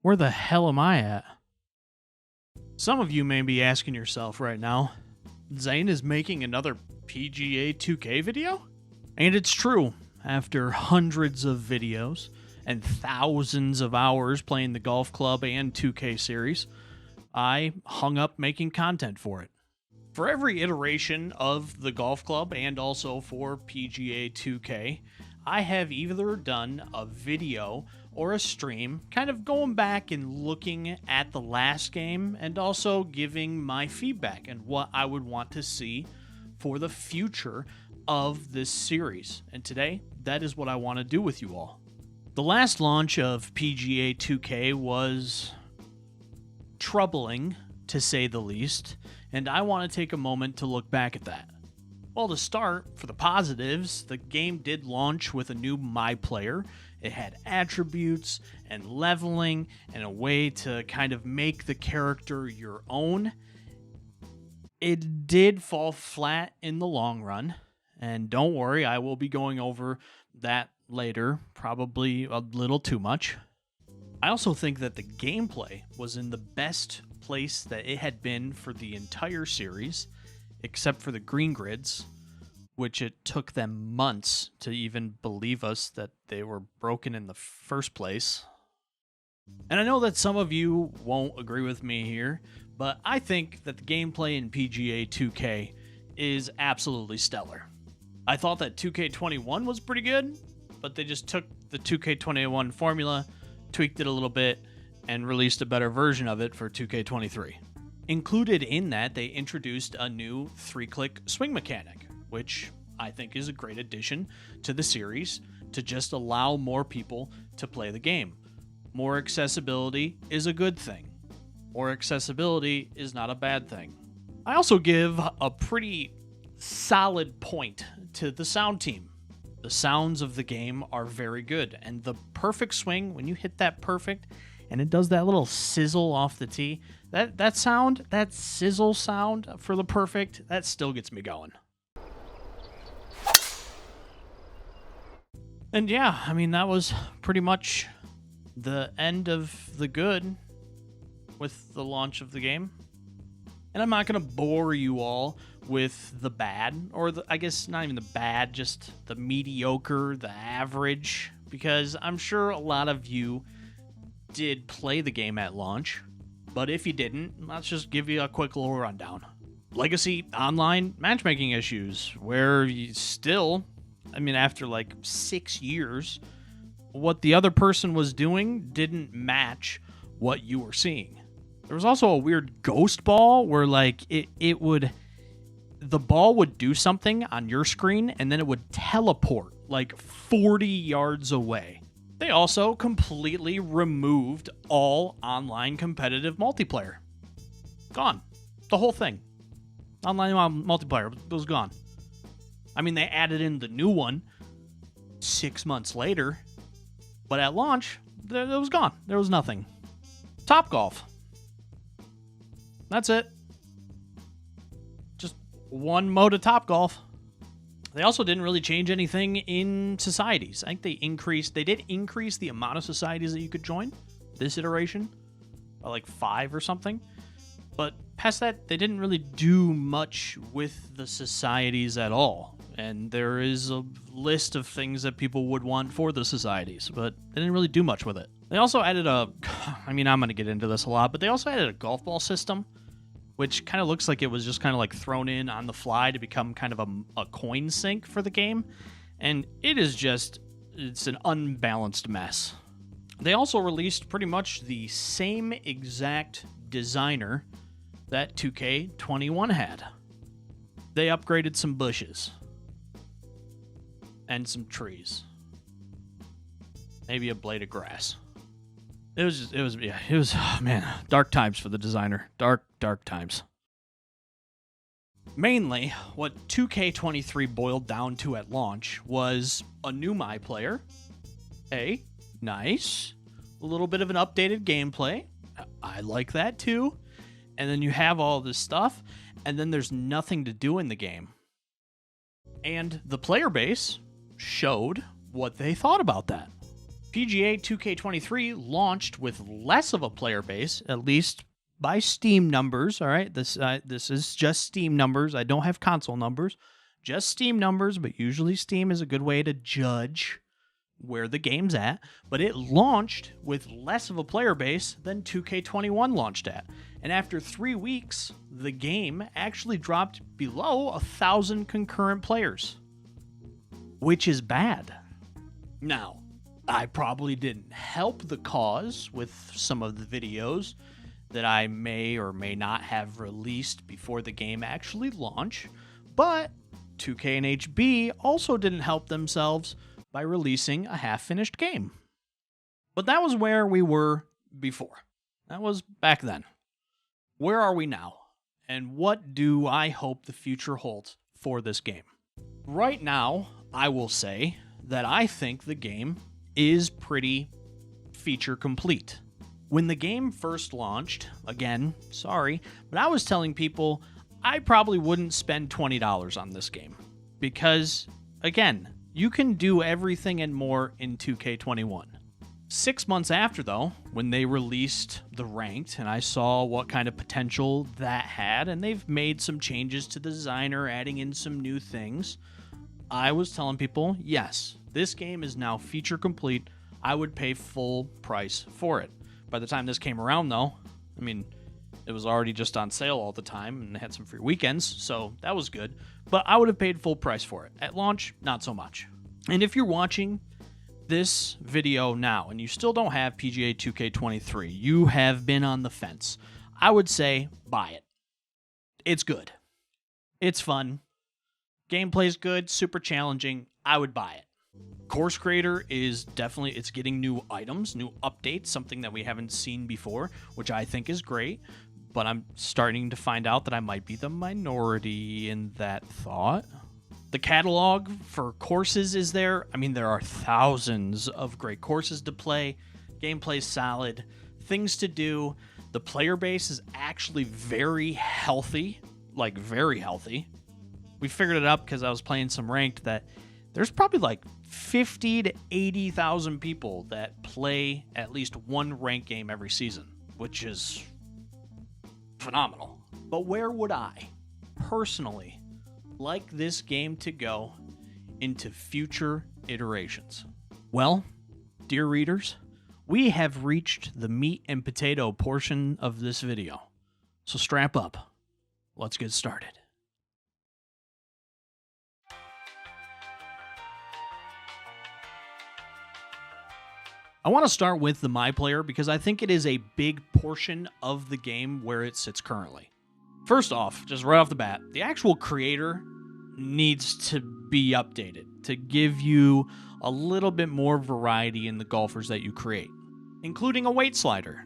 Where the hell am I at? Some of you may be asking yourself right now, Zane is making another PGA 2K video? And it's true. After hundreds of videos and thousands of hours playing the golf club and 2K series, I hung up making content for it. For every iteration of the golf club and also for PGA 2K, I have either done a video or a stream kind of going back and looking at the last game and also giving my feedback and what I would want to see for the future of this series. And today, that is what I want to do with you all. The last launch of PGA 2K was troubling, to say the least, and I want to take a moment to look back at that. Well, to start, for the positives, the game did launch with a new MyPlayer. It had attributes and leveling and a way to kind of make the character your own. It did fall flat in the long run, and don't worry, I will be going over that later, probably a little too much. I also think that the gameplay was in the best place that it had been for the entire series, except for the green grids, which it took them months to even believe us that they were broken in the first place. And I know that some of you won't agree with me here, but I think that the gameplay in PGA 2K is absolutely stellar. I thought that 2K21 was pretty good, but they just took the 2K21 formula, tweaked it a little bit, and released a better version of it for 2K23. Included in that, they introduced a new 3-click swing mechanic, which I think is a great addition to the series to just allow more people to play the game. More accessibility is a good thing. More accessibility is not a bad thing. I also give a pretty solid point to the sound team. The sounds of the game are very good, and the perfect swing, when you hit that perfect, and it does that little sizzle off the tee, that sound, that sizzle sound for the perfect, that still gets me going. And yeah, I mean, that was pretty much the end of the good with the launch of the game. And I'm not going to bore you all with the bad, or I guess not even the bad, just the mediocre, the average, because I'm sure a lot of you did play the game at launch. But if you didn't, let's just give you a quick little rundown. Legacy online matchmaking issues, where you still, after like 6 years, what the other person was doing didn't match what you were seeing. There was also a weird ghost ball where like the ball would do something on your screen and then it would teleport like 40 yards away. They also completely removed all online competitive multiplayer. Gone. The whole thing. Online multiplayer was gone. They added in the new one 6 months later, but at launch, it was gone. There was nothing. Topgolf. That's it. Just one mode of Topgolf. They also didn't really change anything in societies. I think they did increase the amount of societies that you could join this iteration by like 5 or something. But past that, they didn't really do much with the societies at all. And there is a list of things that people would want for the societies, but they didn't really do much with it. They also added I'm going to get into this a lot, but they also added a golf ball system, which kind of looks like it was just kind of like thrown in on the fly to become kind of a coin sink for the game. And it's an unbalanced mess. They also released pretty much the same exact designer that 2K21 had. They upgraded some bushes and some trees. Maybe a blade of grass. It was dark times for the designer. Dark times. Mainly, what 2K23 boiled down to at launch was a new MyPlayer. Hey, nice. A little bit of an updated gameplay. I like that too. And then you have all this stuff, and then there's nothing to do in the game. And the player base showed what they thought about that. PGA 2K23 launched with less of a player base, at least by Steam numbers. All right, this is just Steam numbers. I don't have console numbers, just Steam numbers. But usually Steam is a good way to judge where the game's at. But it launched with less of a player base than 2K21 launched at, and after 3 weeks, the game actually dropped below 1,000 concurrent players, which is bad. Now, I probably didn't help the cause with some of the videos that I may or may not have released before the game actually launched, but 2K and HB also didn't help themselves by releasing a half-finished game. But that was where we were before. That was back then. Where are we now? And what do I hope the future holds for this game? Right now, I will say that I think the game is pretty feature complete. When the game first launched, again, sorry, but I was telling people I probably wouldn't spend $20 on this game because, again, you can do everything and more in 2K21. 6 months after, though, when they released the ranked and I saw what kind of potential that had, and they've made some changes to the designer, adding in some new things, I was telling people, yes, this game is now feature complete. I would pay full price for it. By the time this came around, though, I mean, it was already just on sale all the time, and they had some free weekends, so that was good. But I would have paid full price for it. At launch, not so much. And if you're watching this video now, and you still don't have PGA 2K23, you have been on the fence, I would say buy it. It's good. It's fun. Gameplay's good, super challenging. I would buy it. Course Creator is definitely, it's getting new items, new updates, something that we haven't seen before, which I think is great, but I'm starting to find out that I might be the minority in that thought. The catalog for courses is there. I mean, there are thousands of great courses to play. Gameplay's solid. Things to do. The player base is actually very healthy, like very healthy. We figured it out because I was playing some ranked that there's probably like 50 to 80,000 people that play at least one ranked game every season, which is phenomenal. But where would I, personally, like this game to go into future iterations? Well, dear readers, we have reached the meat and potato portion of this video. So strap up. Let's get started. I want to start with the MyPlayer because I think it is a big portion of the game where it sits currently. First off, just right off the bat, the actual creator needs to be updated to give you a little bit more variety in the golfers that you create, including a weight slider.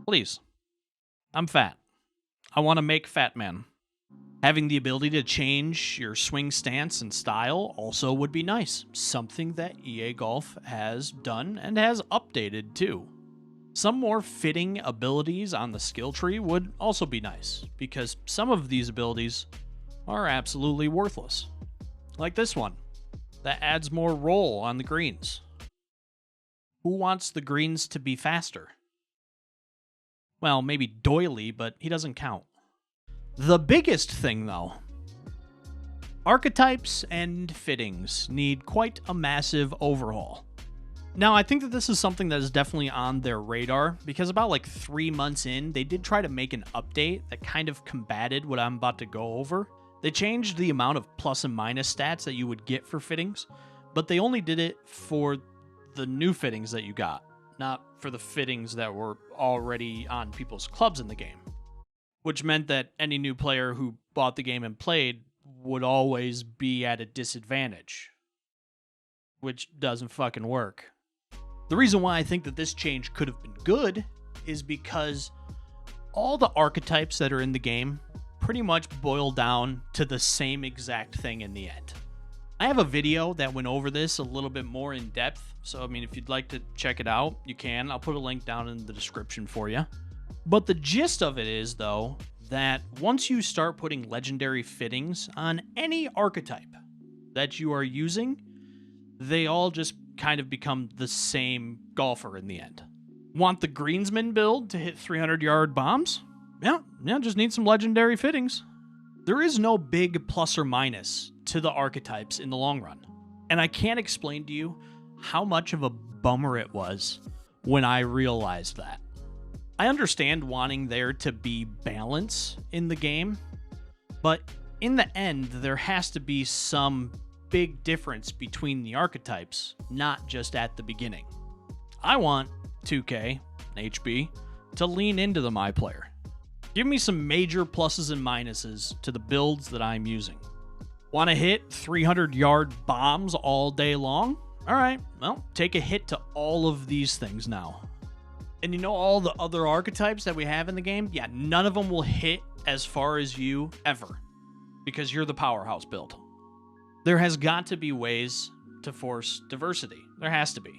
Please. I'm fat. I want to make Fat Man. Having the ability to change your swing stance and style also would be nice. Something that EA Golf has done and has updated too. Some more fitting abilities on the skill tree would also be nice, because some of these abilities are absolutely worthless. Like this one, that adds more roll on the greens. Who wants the greens to be faster? Well, maybe Doily, but he doesn't count. The biggest thing, though, archetypes and fittings need quite a massive overhaul. Now, I think that this is something that is definitely on their radar, because about like 3 months in, they did try to make an update that kind of combated what I'm about to go over. They changed the amount of plus and minus stats that you would get for fittings, but they only did it for the new fittings that you got, not for the fittings that were already on people's clubs in the game. Which meant that any new player who bought the game and played would always be at a disadvantage. Which doesn't fucking work. The reason why I think that this change could have been good is because all the archetypes that are in the game pretty much boil down to the same exact thing in the end. I have a video that went over this a little bit more in depth, so I mean, if you'd like to check it out, you can. I'll put a link down in the description for you. But the gist of it is, though, that once you start putting legendary fittings on any archetype that you are using, they all just kind of become the same golfer in the end. Want the greensman build to hit 300-yard bombs? Yeah, just need some legendary fittings. There is no big plus or minus to the archetypes in the long run. And I can't explain to you how much of a bummer it was when I realized that. I understand wanting there to be balance in the game, but in the end, there has to be some big difference between the archetypes, not just at the beginning. I want 2K, HB, to lean into the MyPlayer. Give me some major pluses and minuses to the builds that I'm using. Want to hit 300-yard bombs all day long? All right, well, take a hit to all of these things now. And you know all the other archetypes that we have in the game? Yeah, none of them will hit as far as you ever, because you're the powerhouse build. There has got to be ways to force diversity. There has to be.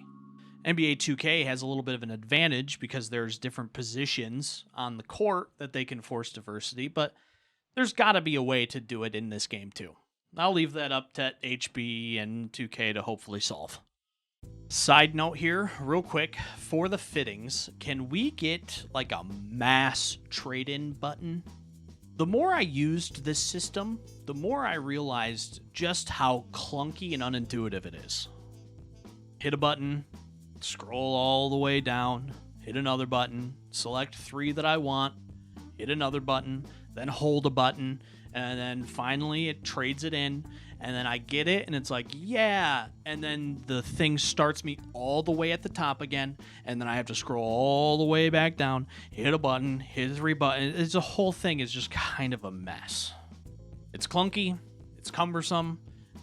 NBA 2K has a little bit of an advantage because there's different positions on the court that they can force diversity, but there's got to be a way to do it in this game too. I'll leave that up to HB and 2K to hopefully solve. Side note here, real quick, for the fittings, can we get like a mass trade-in button? The more I used this system, the more I realized just how clunky and unintuitive it is. Hit a button, scroll all the way down, hit another button, select 3 that I want, hit another button, then hold a button, and then finally it trades it in, and then I get it, and it's like, yeah, and then the thing starts me all the way at the top again, and then I have to scroll all the way back down, hit a button, hit 3 buttons. The whole thing is just kind of a mess. It's clunky, it's cumbersome,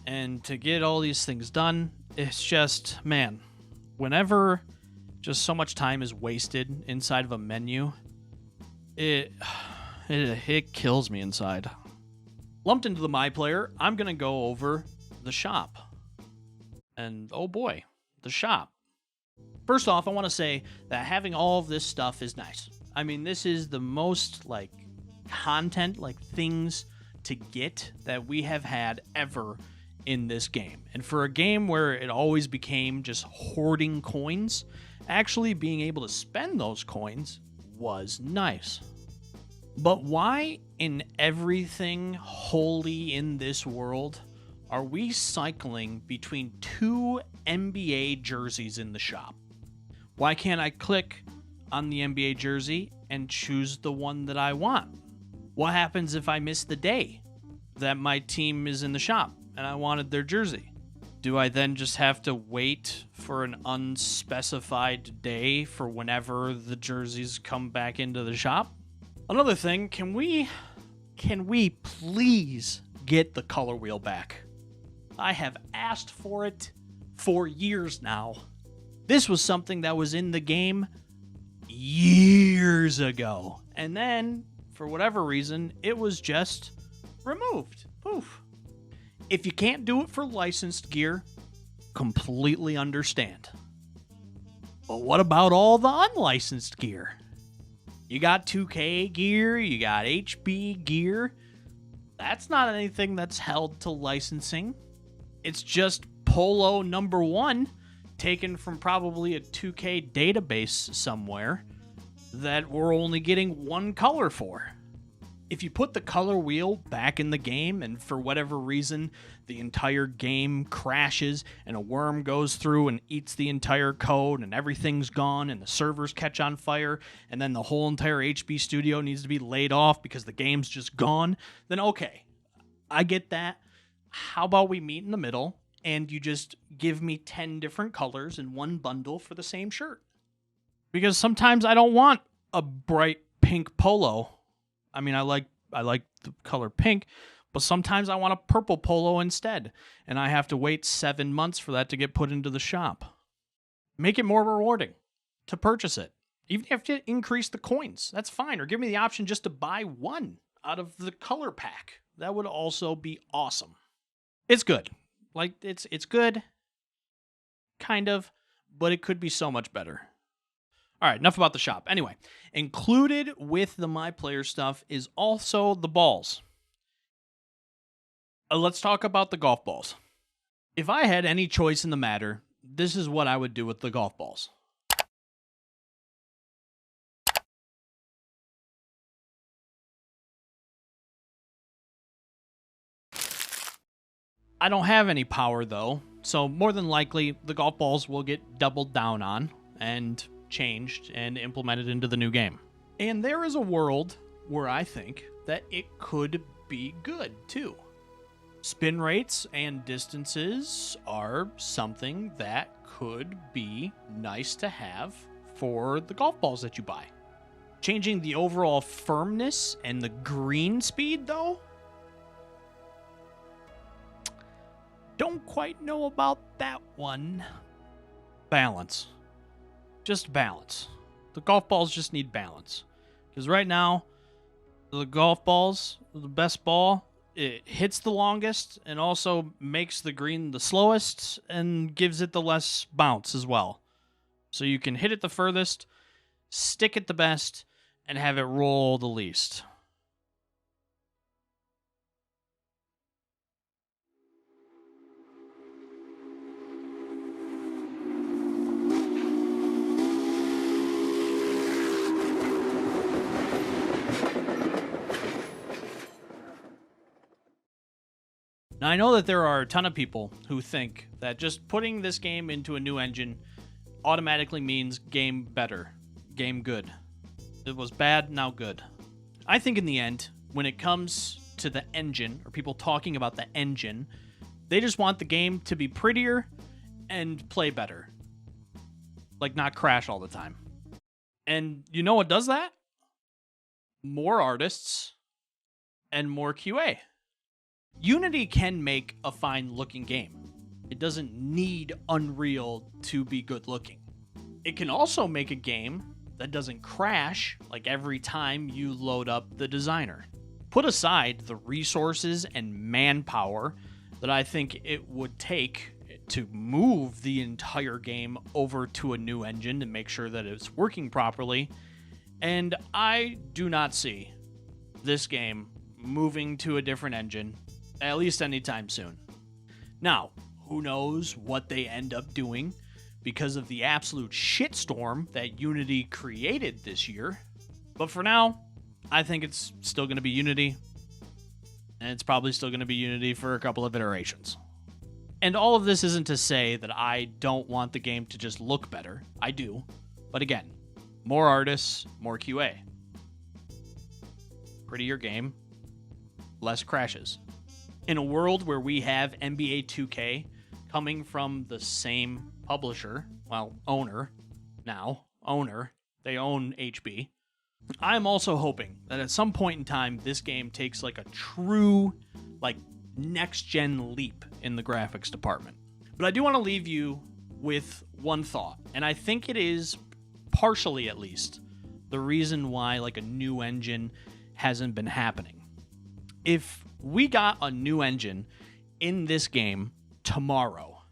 and to get all these things done, it's just, man, whenever just so much time is wasted inside of a menu, it kills me inside. Lumped into the MyPlayer, I'm going to go over the shop. And oh boy, the shop. First off, I want to say that having all of this stuff is nice. I mean, this is the most content, things to get that we have had ever in this game. And for a game where it always became just hoarding coins, actually being able to spend those coins was nice. But why in everything holy in this world are we cycling between 2 NBA jerseys in the shop? Why can't I click on the NBA jersey and choose the one that I want? What happens if I miss the day that my team is in the shop and I wanted their jersey? Do I then just have to wait for an unspecified day for whenever the jerseys come back into the shop? Another thing, can we please get the color wheel back? I have asked for it for years now. This was something that was in the game years ago. And then, for whatever reason, it was just removed. Poof. If you can't do it for licensed gear, completely understand. But what about all the unlicensed gear? You got 2K gear, you got HB gear. That's not anything that's held to licensing. It's just Polo number 1 taken from probably a 2K database somewhere that we're only getting 1 color for. If you put the color wheel back in the game and for whatever reason the entire game crashes and a worm goes through and eats the entire code and everything's gone and the servers catch on fire and then the whole entire HB studio needs to be laid off because the game's just gone, then okay, I get that. How about we meet in the middle and you just give me 10 different colors in one bundle for the same shirt? Because sometimes I don't want a bright pink polo. I mean, I like the color pink, but sometimes I want a purple polo instead, and I have to wait 7 months for that to get put into the shop. Make it more rewarding to purchase it. Even if you increase the coins, that's fine. Or give me the option just to buy 1 out of the color pack. That would also be awesome. It's good. It's good, kind of, but it could be so much better. All right, enough about the shop. Anyway, included with the MyPlayer stuff is also the balls. Let's talk about the golf balls. If I had any choice in the matter, this is what I would do with the golf balls. I don't have any power though, so more than likely the golf balls will get doubled down on and changed and implemented into the new game. And there is a world where I think that it could be good too. Spin rates and distances are something that could be nice to have for the golf balls that you buy. Changing the overall firmness and the green speed though, don't quite know about that one. Balance. Just balance. The golf balls just need balance. Because right now, the golf balls, the best ball, it hits the longest and also makes the green the slowest and gives it the less bounce as well. So you can hit it the furthest, stick it the best, and have it roll the least. Now, I know that there are a ton of people who think that just putting this game into a new engine automatically means game better, game good. It was bad, now good. I think in the end, when it comes to the engine, or people talking about the engine, they just want the game to be prettier and play better. Like, not crash all the time. And you know what does that? More artists and more QA. Unity can make a fine-looking game. It doesn't need Unreal to be good-looking. It can also make a game that doesn't crash like every time you load up the designer. Put aside the resources and manpower that I think it would take to move the entire game over to a new engine and make sure that it's working properly, and I do not see this game moving to a different engine at least anytime soon. Now, who knows what they end up doing because of the absolute shitstorm that Unity created this year. But for now, I think it's still going to be Unity, and it's probably still going to be Unity for a couple of iterations. And all of this isn't to say that I don't want the game to just look better. I do. But again, more artists, more QA. Prettier game, less crashes. In a world where we have NBA 2K coming from the same publisher, well, owner, they own HB. I'm also hoping that at some point in time, this game takes like a true, next-gen leap in the graphics department. But I do want to leave you with one thought, and I think it is, partially at least, the reason why a new engine hasn't been happening. If we got a new engine in this game tomorrow,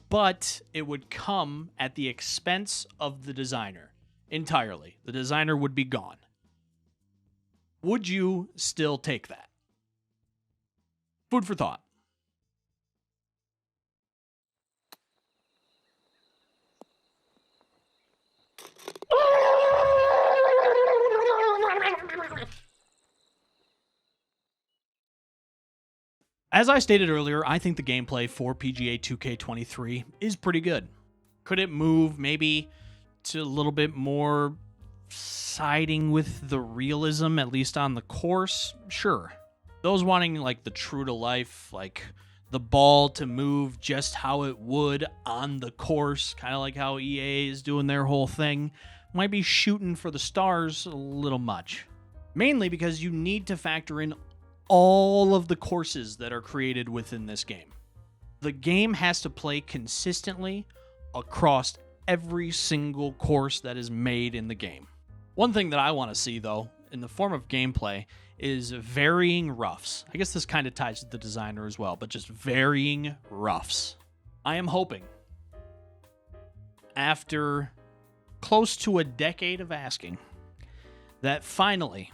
but it would come at the expense of the designer entirely. The designer would be gone. Would you still take that? Food for thought. As I stated earlier, I think the gameplay for PGA 2K23 is pretty good. Could it move maybe to a little bit more siding with the realism, at least on the course? Sure. Those wanting the true to life, the ball to move just how it would on the course, kind of like how EA is doing their whole thing, might be shooting for the stars a little much. Mainly because you need to factor in all of the courses that are created within this game. The game has to play consistently across every single course that is made in the game. One thing that I want to see, though, in the form of gameplay, is varying roughs. I guess this kind of ties to the designer as well, but just varying roughs. I am hoping, after close to a decade of asking, that finally,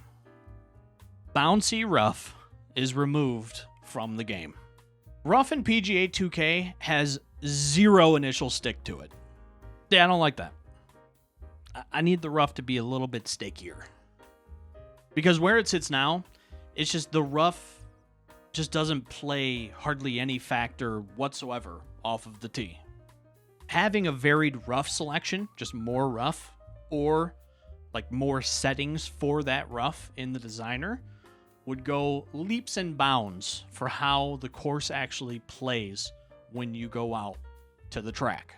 bouncy rough is removed from the game. Rough in PGA 2K has zero initial stick to it. Yeah, I don't like that. I need the rough to be a little bit stickier. Because where it sits now, it's just the rough just doesn't play hardly any factor whatsoever off of the tee. Having a varied rough selection, just more rough, or like more settings for that rough in the designer, would go leaps and bounds for how the course actually plays when you go out to the track.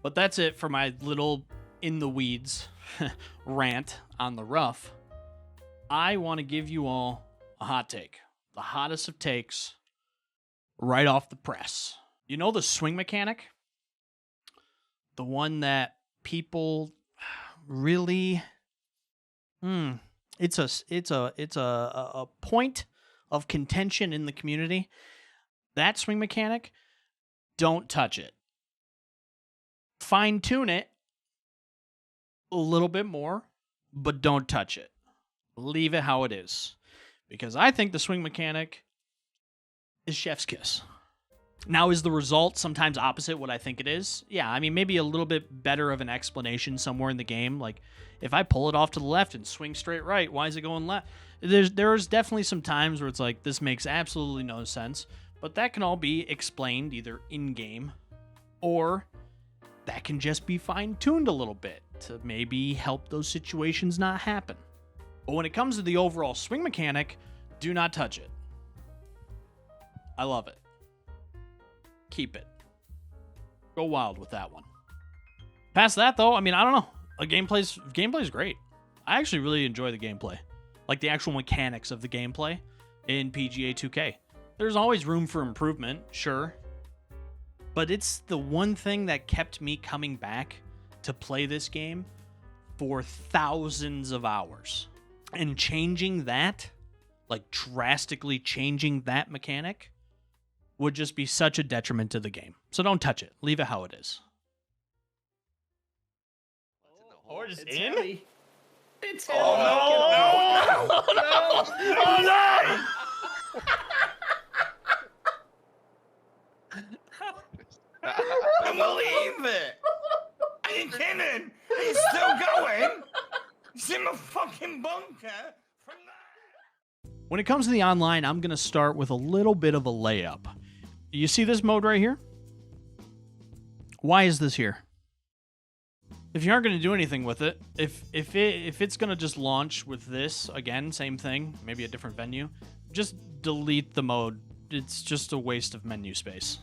But that's it for my little in the weeds rant on the rough. I want to give you all a hot take. The hottest of takes right off the press. You know the swing mechanic? The one that people really it's a point of contention in the community. That swing mechanic, don't touch it. Fine tune it a little bit more, but don't touch it. Leave it how it is. Because I think the swing mechanic is chef's kiss. Now, is the result sometimes opposite what I think it is? Yeah, I mean, maybe a little bit better of an explanation somewhere in the game. Like, if I pull it off to the left and swing straight right, why is it going left? There's definitely some times where it's like, this makes absolutely no sense. But that can all be explained either in-game, or that can just be fine-tuned a little bit to maybe help those situations not happen. But when it comes to the overall swing mechanic, do not touch it. I love it. Keep it. Go wild with that one. Past that, though, I mean, I don't know. Gameplay's great. I actually really enjoy the gameplay. Like the actual mechanics of the gameplay in PGA 2K. There's always room for improvement, sure. But it's the one thing that kept me coming back to play this game for thousands of hours. And changing that, like drastically changing that mechanic, would just be such a detriment to the game. So don't touch it. Leave it how it is. Horse is in? Heavy. It's heavy. Oh, no! Oh, no! I can't believe it! Are you kidding? He's still going? He's in my fucking bunker from that. When it comes to the online, I'm going to start with a little bit of a layup. You see this mode right here? Why is this here? If you aren't going to do anything with it, if it's going to just launch with this, again, same thing, maybe a different venue, just delete the mode. It's just a waste of menu space.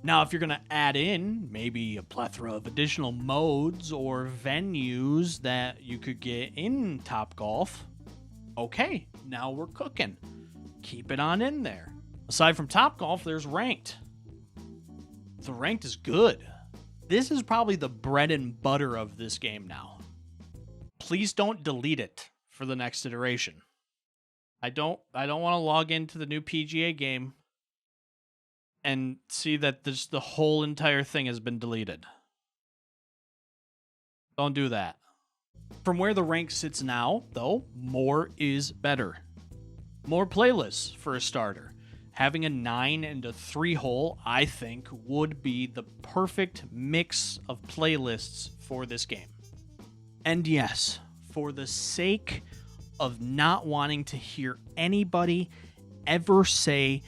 Now, if you're going to add in maybe a plethora of additional modes or venues that you could get in Topgolf, okay, now we're cooking. Keep it on in there. Aside from Topgolf, there's Ranked. The Ranked is good. This is probably the bread and butter of this game now. Please don't delete it for the next iteration. I don't want to log into the new PGA game and see that the whole entire thing has been deleted. Don't do that. From where the rank sits now, though, more is better. More playlists for a starter. Having a 9 and a 3 hole, I think, would be the perfect mix of playlists for this game. And yes, for the sake of not wanting to hear anybody ever say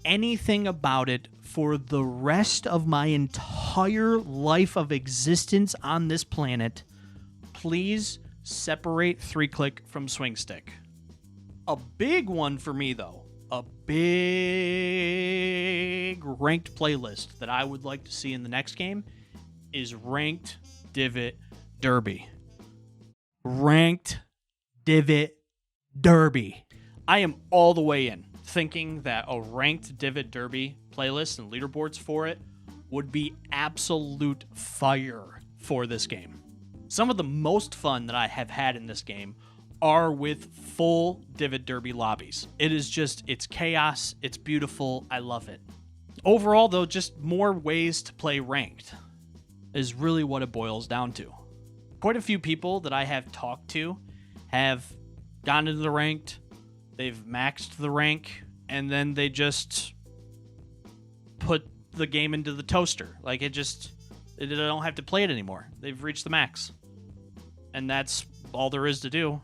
anything about it for the rest of my entire life of existence on this planet, please separate 3-click from swing stick. A big one for me, though. A big ranked playlist that I would like to see in the next game is Ranked Divot Derby. Ranked Divot Derby. I am all the way in, thinking that a Ranked Divot Derby playlist and leaderboards for it would be absolute fire for this game. Some of the most fun that I have had in this game are with full Divot Derby lobbies. It's chaos, it's beautiful, I love it. Overall, though, just more ways to play ranked is really what it boils down to. Quite a few people that I have talked to have gone into the ranked, they've maxed the rank, and then they just put the game into the toaster. Like, they don't have to play it anymore. They've reached the max. And that's all there is to do.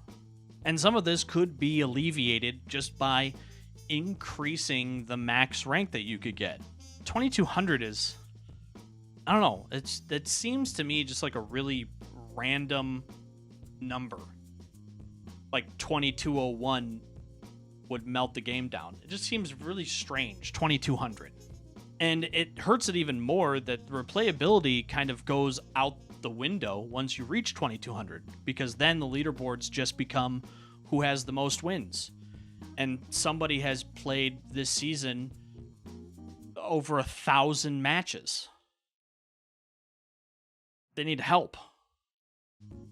And some of this could be alleviated just by increasing the max rank that you could get. 2200 is, I don't know, it seems to me just like a really random number. Like 2201 would melt the game down. It just seems really strange, 2200. And it hurts it even more that the replayability kind of goes out the window once you reach 2200, because then the leaderboards just become who has the most wins. And somebody has played this season over 1,000 matches. They need help.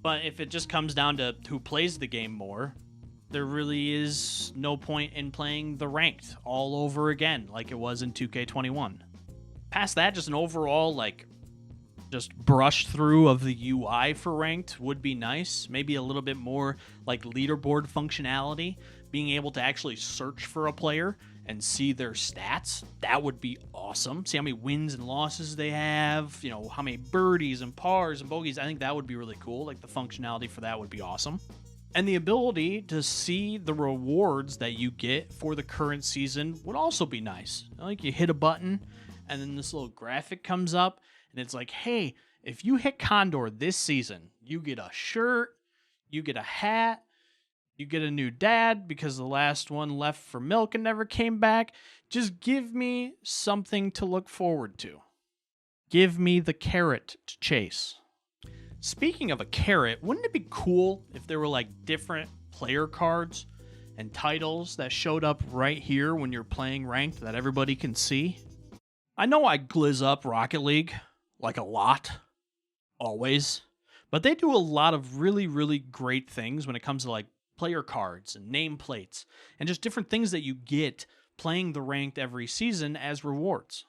But if it just comes down to who plays the game more, there really is no point in playing the ranked all over again like it was in 2K21. Past that, just an overall, like, just brush through of the UI for ranked would be nice. Maybe a little bit more like leaderboard functionality, being able to actually search for a player and see their stats. That would be awesome. See how many wins and losses they have, you know, how many birdies and pars and bogeys. I think that would be really cool. Like, the functionality for that would be awesome. And the ability to see the rewards that you get for the current season would also be nice. Like, you hit a button and then this little graphic comes up and it's like, hey, if you hit Condor this season, you get a shirt, you get a hat, you get a new dad because the last one left for milk and never came back. Just give me something to look forward to. Give me the carrot to chase. Speaking of a carrot, wouldn't it be cool if there were like different player cards and titles that showed up right here when you're playing ranked that everybody can see? I know I glizz up Rocket League like a lot, always, but they do a lot of really, really great things when it comes to like player cards and nameplates and just different things that you get playing the ranked every season as rewards.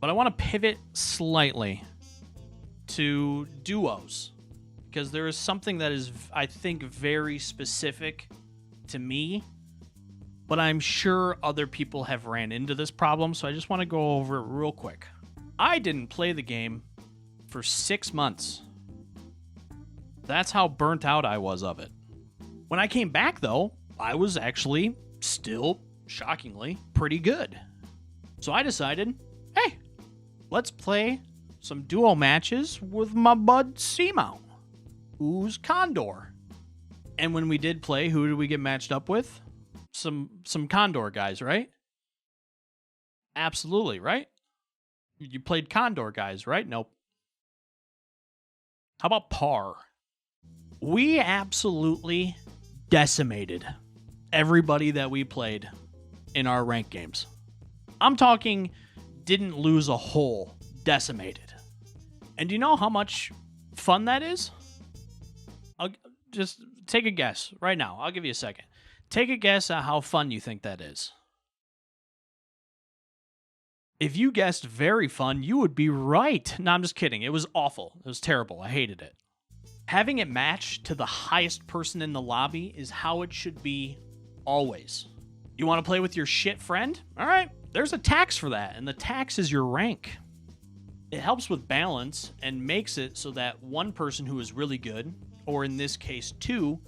But I want to pivot slightly to duos, because there is something that is, I think, very specific to me, but I'm sure other people have ran into this problem, so I just want to go over it real quick. I didn't play the game for 6 months. That's how burnt out I was of it. When I came back, though, I was actually still, shockingly, pretty good. So I decided, hey, let's play some duo matches with my bud Seamount, who's Condor. And when we did play, who did we get matched up with? Some Condor guys, right? Absolutely, right? You played Condor guys, right? Nope. How about par? We absolutely decimated everybody that we played in our ranked games. I'm talking didn't lose a hole, decimated. And do you know how much fun that is? I'll just take a guess right now. I'll give you a second. Take a guess at how fun you think that is. If you guessed very fun, you would be right. No, I'm just kidding. It was awful. It was terrible. I hated it. Having it match to the highest person in the lobby is how it should be always. You want to play with your shit friend? All right, there's a tax for that, and the tax is your rank. It helps with balance and makes it so that one person who is really good, or in this case two,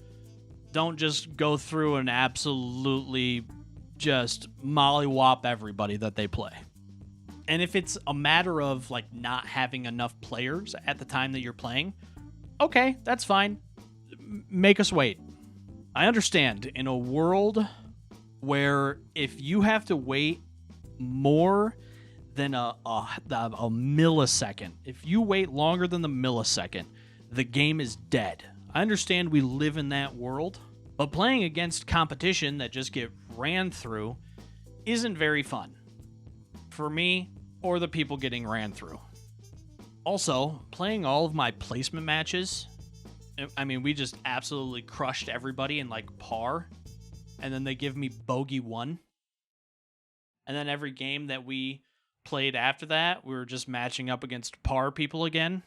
don't just go through and absolutely just mollywop everybody that they play. And if it's a matter of like not having enough players at the time that you're playing, okay, that's fine. Make us wait. I understand in a world where if you have to wait more than a millisecond, if you wait longer than the millisecond, the game is dead. I understand we live in that world, but playing against competition that just get ran through isn't very fun for me or the people getting ran through. Also, playing all of my placement matches, I mean, we just absolutely crushed everybody in like par, and then they give me bogey 1. And then every game that we played after that, we were just matching up against par people again.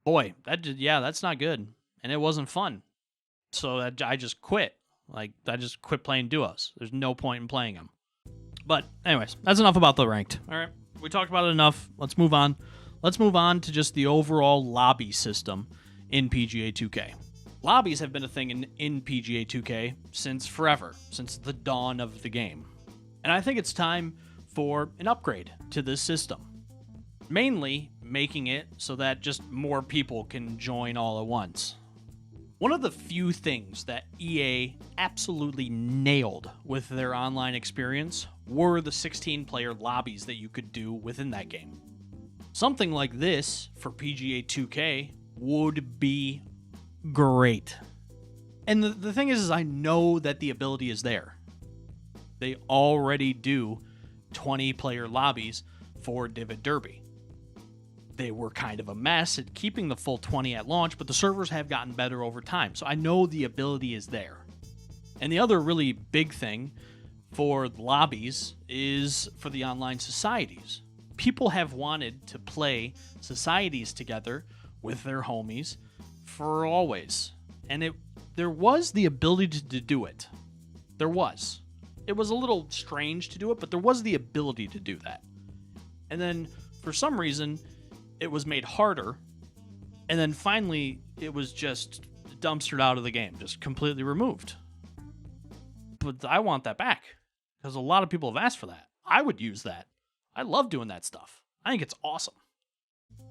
Boy, that's not good. And it wasn't fun. So I just quit. Like, I just quit playing duos. There's no point in playing them. But anyways, that's enough about the ranked. All right. We talked about it enough. Let's move on. Let's move on to just the overall lobby system in PGA 2K. Lobbies have been a thing in PGA 2K since forever, since the dawn of the game. And I think it's time for an upgrade to this system. Mainly making it so that just more people can join all at once. One of the few things that EA absolutely nailed with their online experience were the 16-player lobbies that you could do within that game. Something like this for PGA 2K would be great. And the thing is I know that the ability is there. They already do 20-player lobbies for Divot Derby. They were kind of a mess at keeping the full 20 at launch, but the servers have gotten better over time, so I know the ability is there. And the other really big thing for lobbies is for the online societies. People have wanted to play societies together with their homies for always. And there was the ability to do it. There was. It was a little strange to do it, but there was the ability to do that. And then, for some reason, it was made harder, and then finally, it was just dumpstered out of the game, just completely removed. But I want that back, because a lot of people have asked for that. I would use that. I love doing that stuff. I think it's awesome.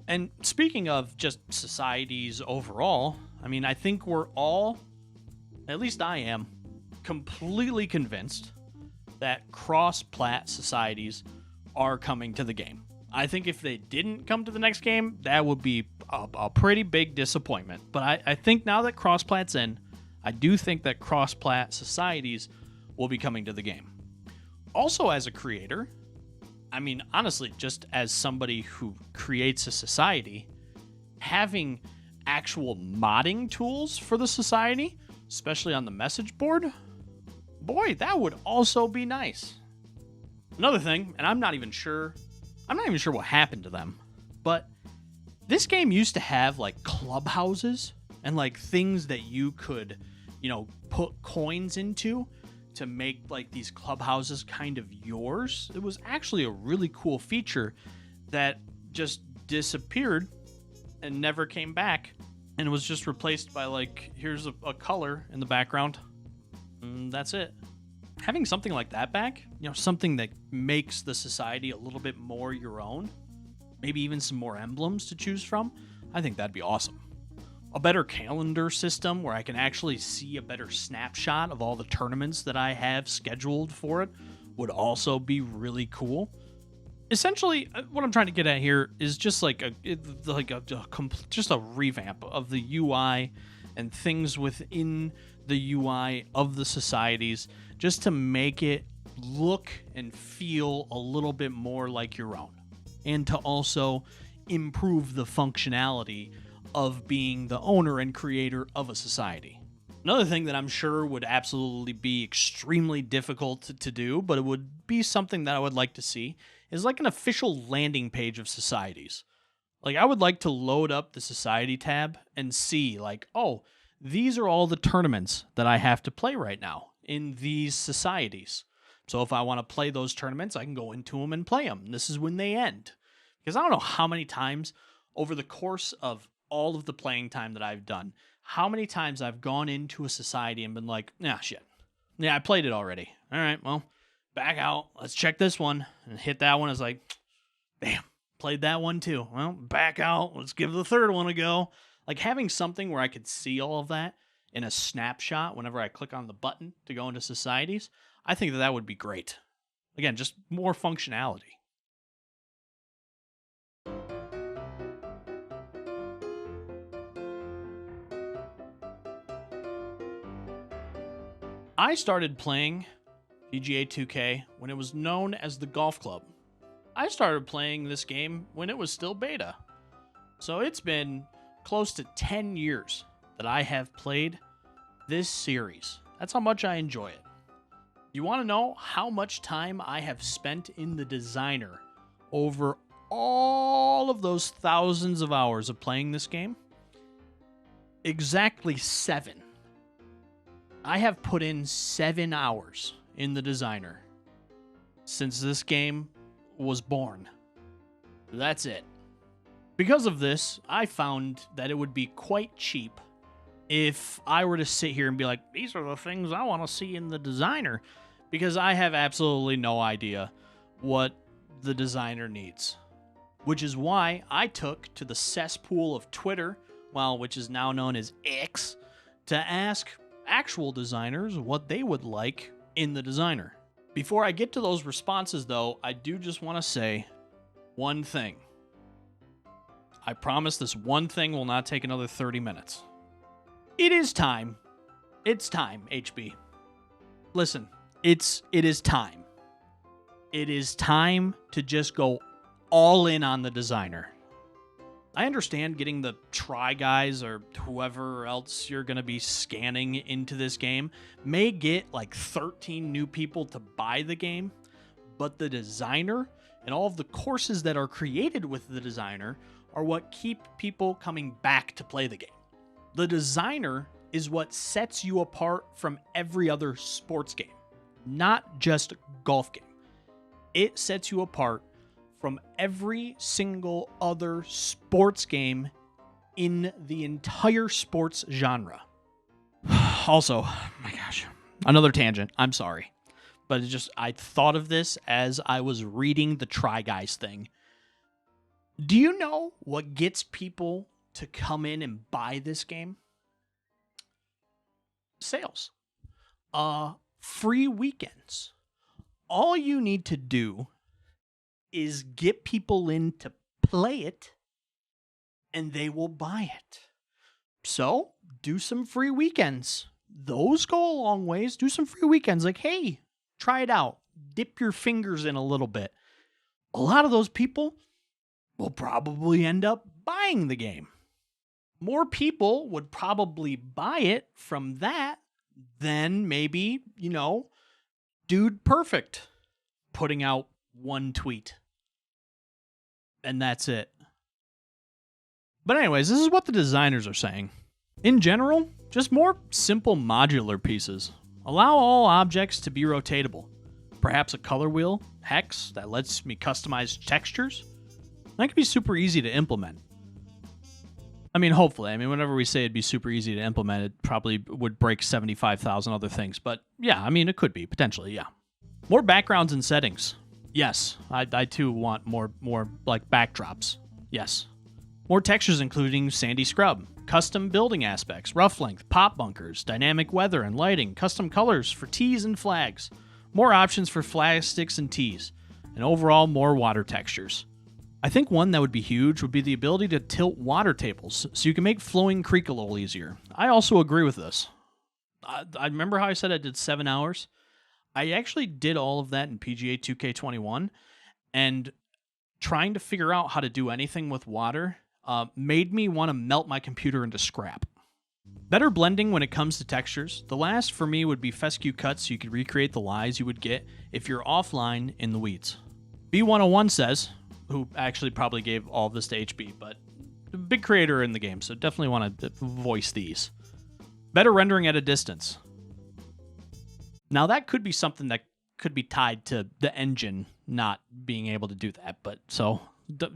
And speaking of just societies overall, I mean, I think we're all, at least I am, completely convinced that cross-plat societies are coming to the game. I think if they didn't come to the next game, that would be a pretty big disappointment. But I think now that cross-plat's in, I do think that cross-plat societies will be coming to the game. Also, as a creator, I mean, honestly, just as somebody who creates a society, having actual modding tools for the society, especially on the message board, boy, that would also be nice. Another thing, and I'm not even sure what happened to them, but this game used to have like clubhouses and like things that you could, put coins into to make like these clubhouses kind of yours. It was actually a really cool feature that just disappeared and never came back, and it was just replaced by like, here's a color in the background, and that's it. Having something like that back, something that makes the society a little bit more your own, maybe even some more emblems to choose from, I think that'd be awesome. A better calendar system where I can actually see a better snapshot of all the tournaments that I have scheduled for it would also be really cool. Essentially, what I'm trying to get at here is just just a revamp of the UI and things within the UI of the societies, just to make it look and feel a little bit more like your own, and to also improve the functionality of being the owner and creator of a society. Another thing that I'm sure would absolutely be extremely difficult to do, but it would be something that I would like to see, is like an official landing page of societies. Like, I would like to load up the society tab and see, like, oh, these are all the tournaments that I have to play right now in these societies. So if I want to play those tournaments, I can go into them and play them. This is when they end. Because I don't know how many times over the course of all of the playing time that I've done, how many times I've gone into a society and been like, shit. Yeah, I played it already. All right, well, back out. Let's check this one. And hit that one. It's like, damn, played that one too. Well, back out. Let's give the third one a go. Like, having something where I could see all of that in a snapshot whenever I click on the button to go into societies, I think that would be great. Again, just more functionality. I started playing PGA 2K when it was known as the Golf Club. I started playing this game when it was still beta. So it's been close to 10 years that I have played this series. That's how much I enjoy it. You want to know how much time I have spent in the designer over all of those thousands of hours of playing this game? Exactly 7. I have put in 7 hours in the designer since this game was born. That's it. Because of this, I found that it would be quite cheap if I were to sit here and be like, these are the things I want to see in the designer, because I have absolutely no idea what the designer needs. Which is why I took to the cesspool of Twitter, which is now known as X, to ask actual designers what they would like in the designer. Before I get to those responses, though, I do just want to say one thing. I promise this one thing will not take another 30 minutes. It is time. It's time, HB. Listen, it is time. It is time to just go all in on the designer. I understand getting the try guys or whoever else you're going to be scanning into this game may get like 13 new people to buy the game, but the designer and all of the courses that are created with the designer are what keep people coming back to play the game. The designer is what sets you apart from every other sports game, not just golf game. It sets you apart from every single other sports game in the entire sports genre. Also, my gosh, another tangent. I'm sorry. But I thought of this as I was reading the Try Guys thing. Do you know what gets people to come in and buy this game? Sales. Free weekends. All you need to do is get people in to play it, and they will buy it. So, do some free weekends. Those go a long ways. Do some free weekends. Like, hey, try it out. Dip your fingers in a little bit. A lot of those people will probably end up buying the game. More people would probably buy it from that than maybe, Dude Perfect putting out one tweet. And that's it. But anyways, this is what the designers are saying. In general, just more simple modular pieces. Allow all objects to be rotatable. Perhaps a color wheel, hex, that lets me customize textures. That could be super easy to implement. Hopefully. Whenever we say it'd be super easy to implement, it probably would break 75,000 other things. But yeah, it could be, potentially, yeah. More backgrounds and settings. Yes, I too want more like backdrops. Yes. More textures including sandy scrub, custom building aspects, rough length, pop bunkers, dynamic weather and lighting, custom colors for tees and flags, more options for flag sticks and tees, and overall more water textures. I think one that would be huge would be the ability to tilt water tables so you can make flowing creek a little easier. I also agree with this. I remember how I said I did 7 hours? I actually did all of that in PGA 2K21, and trying to figure out how to do anything with water made me want to melt my computer into scrap. Better blending when it comes to textures. The last for me would be fescue cuts so you could recreate the lies you would get if you're offline in the weeds. B101 says, who actually probably gave all of this to HB, but a big creator in the game, so definitely want to voice these. Better rendering at a distance. Now, that could be something that could be tied to the engine not being able to do that, but so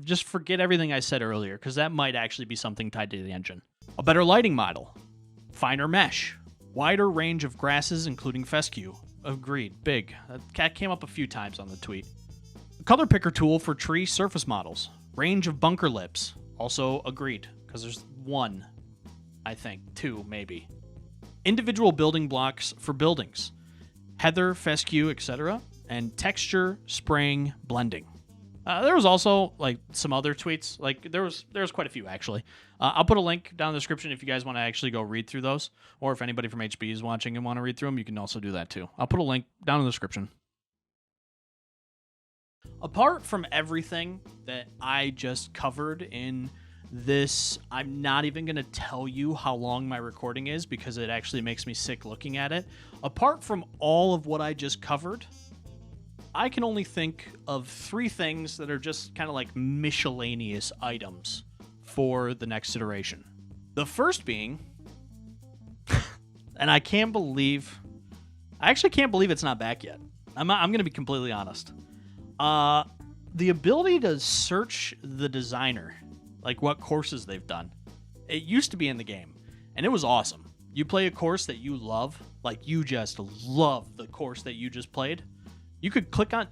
just forget everything I said earlier, because that might actually be something tied to the engine. A better lighting model. Finer mesh. Wider range of grasses, including fescue. Agreed. Big. That came up a few times on the tweet. A color picker tool for tree surface models. Range of bunker lips. Also agreed, because there's one, I think. Two, maybe. Individual building blocks for buildings. Heather, fescue, etc., and texture, spraying, blending. There was also some other tweets. There was quite a few actually. I'll put a link down in the description if you guys want to actually go read through those, or if anybody from HB is watching and want to read through them, you can also do that too. I'll put a link down in the description. Apart from everything that I just covered in this, I'm not even going to tell you how long my recording is because it actually makes me sick looking at it. Apart from all of what I just covered, I can only think of 3 things that are just kind of like miscellaneous items for the next iteration. The first being, and I actually can't believe it's not back yet. I'm going to be completely honest. the ability to search the designer, like what courses they've done. It used to be in the game, and it was awesome. You play a course that you love, like you just love the course that you just played. You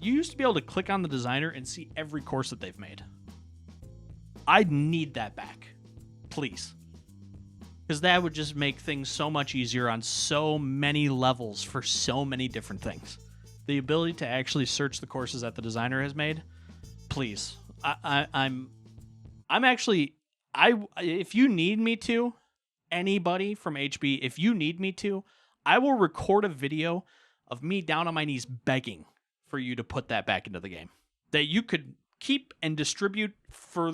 used to be able to click on the designer and see every course that they've made. I need that back, please. Because that would just make things so much easier on so many levels for so many different things. The ability to actually search the courses that the designer has made, please. I'm actually, if you need me to, anybody from HB, if you need me to, I will record a video of me down on my knees begging for you to put that back into the game. That you could keep and distribute for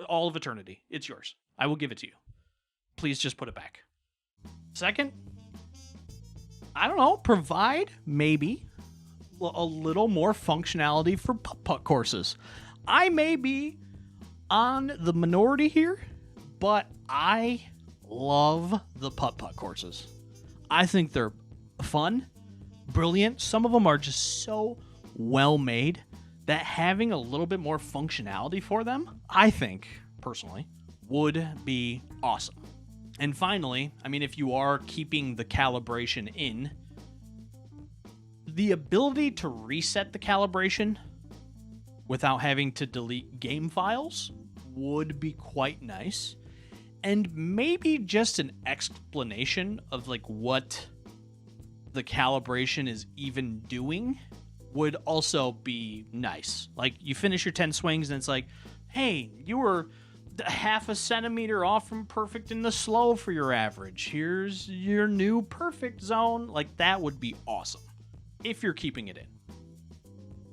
all of eternity. It's yours. I will give it to you. Please just put it back. Second, I don't know, provide maybe a little more functionality for putt-putt courses. I may be on the minority here, but I love the putt-putt courses. I think they're fun, brilliant. Some of them are just so well made that having a little bit more functionality for them, I think, personally, would be awesome. And finally, I mean, if you are keeping the calibration in, the ability to reset the calibration without having to delete game files would be quite nice. And maybe just an explanation of like what the calibration is even doing would also be nice. Like you finish your 10 swings and it's like, hey, you were half a centimeter off from perfect in the slow for your average. Here's your new perfect zone. Like that would be awesome if you're keeping it in.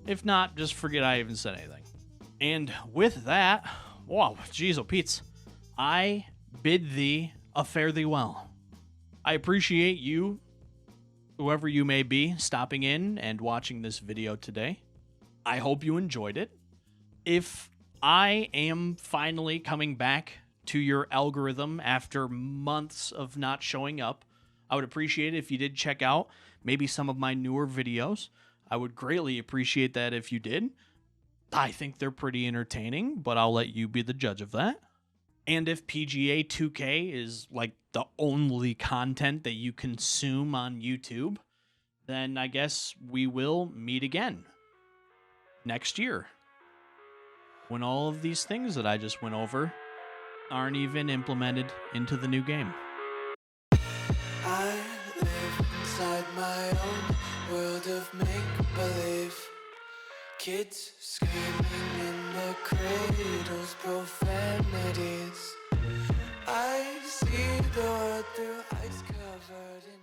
If not, just forget I even said anything. And with that, wow, geez, oh Pete's, I bid thee a fare thee well. I appreciate you, whoever you may be, stopping in and watching this video today. I hope you enjoyed it. If I am finally coming back to your algorithm after months of not showing up, I would appreciate it if you did check out maybe some of my newer videos. I would greatly appreciate that if you did. I think they're pretty entertaining, but I'll let you be the judge of that. And if PGA 2K is like the only content that you consume on YouTube, then I guess we will meet again next year, when all of these things that I just went over aren't even implemented into the new game. I live inside my own world of make-believe. Kids screaming in the cradles, profanities. I see the world through ice covered in